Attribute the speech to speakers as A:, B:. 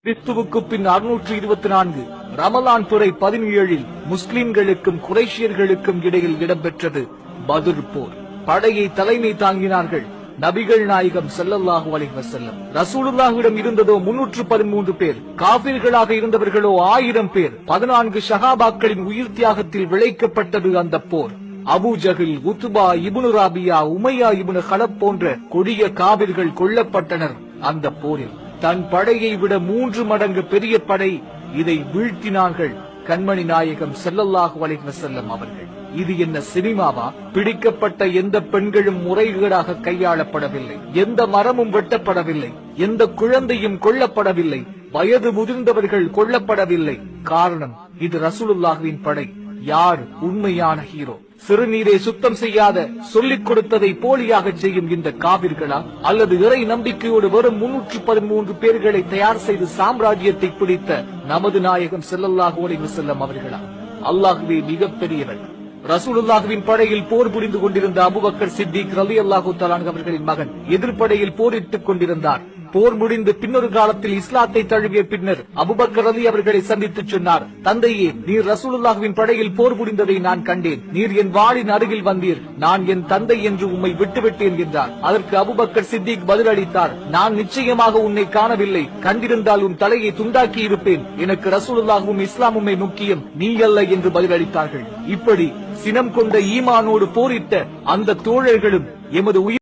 A: கிறிஸ்துவுக்கு பின் 624 ரமலான் துறை 17 முஸ்லிம்களுக்கும் குறைஷியர்களுக்கும் இடையில் இடம்பெற்றது பத்ர் போர். படையை தலைமை தாங்கினார்கள் நபிகள் நாயகம் ஸல்லல்லாஹு அலைஹி வஸல்லம். ரசூலுல்லாஹ்விடம் இருந்ததோ 313 பேர், காபிர்களாக இருந்தவர்களோ 1000 பேர். 14 ஷஹாபாக்களின் உயிர் தியாகத்தில் விளைக்கப்பட்டது அந்த போர். அபூ ஜஹில், உத்பா இப்னு ராபியா, உமையா இப்னு கலப் போன்ற கொடிய காபிர்கள் கொல்லப்பட்டனர் அந்த போரில். தன் படையை விட 3 மடங்கு பெரிய படை இதை வீழ்த்தினார்கள் கண்மணி நாயகம் ஸல்லல்லாஹு அலைஹி வஸல்லம் அவர்கள். இது என்ன சினிமாவா? பிடிக்கப்பட்ட எந்த பெண்களும் முறைகேடாக கையாளப்படவில்லை, எந்த மரமும் வெட்டப்படவில்லை, எந்த குழந்தையும் கொல்லப்படவில்லை, வயது முதிர்ந்தவர்கள் கொல்லப்படவில்லை. காரணம், இது ரசூலுல்லாஹ்வின் படை. யார் உண்மையான ஹீரோ? சிறுநீரை சுத்தம் செய்யாத சொல்லிக் கொடுத்ததை போலியாக செய்யும் இந்த காபிர்களா, அல்லது இறை நம்பிக்கையோடு வரும் 313 பேர்களை தயார் செய்து சாம்ராஜ்யத்தை பிடித்த நமது நாயகம் ஸல்லல்லாஹு அலைஹி வஸல்லம் அவர்களா? அல்லாஹ்வே மிகப்பெரியவர். ரசூலுல்லாஹ்வின் படையில் போர் புரிந்து கொண்டிருந்த அபூபக்கர் சித்திக் ரலியல்லாஹு தஆலா அவர்களின் மகன் எதிர்ப்படையில் போரிட்டுக் கொண்டிருந்தார். போர் முடிந்து பின்னொரு காலத்தில் இஸ்லாத்தை தழுவிய பின்னர் அபூபக்கர் ரலி அவர்களை சந்தித்து சொன்னார், தந்தையே, நீர் ரசூலுல்லாஹ்வின் படையில் போர் புரிந்ததை நான் கண்டேன். நீர் என் வாளின் அருகில் வந்தீர். நான் என் தந்தை என்று உம்மை விட்டுவிட்டேன் என்றார். அதற்கு அபூபக்கர் சித்திக் பதிலளித்தார், நான் நிச்சயமாக உன்னை காணவில்லை. கண்டிருந்தால் உன் தலையை துண்டாக்கி இருப்பேன். எனக்கு ரசூலுல்லாஹும் இஸ்லாமுமே முக்கியம், நீ அல்ல என்று பதிலளித்தார்கள். இப்படி சினம் கொண்ட ஈமானோடு போரிட்ட அந்த தோழர்களும் எமது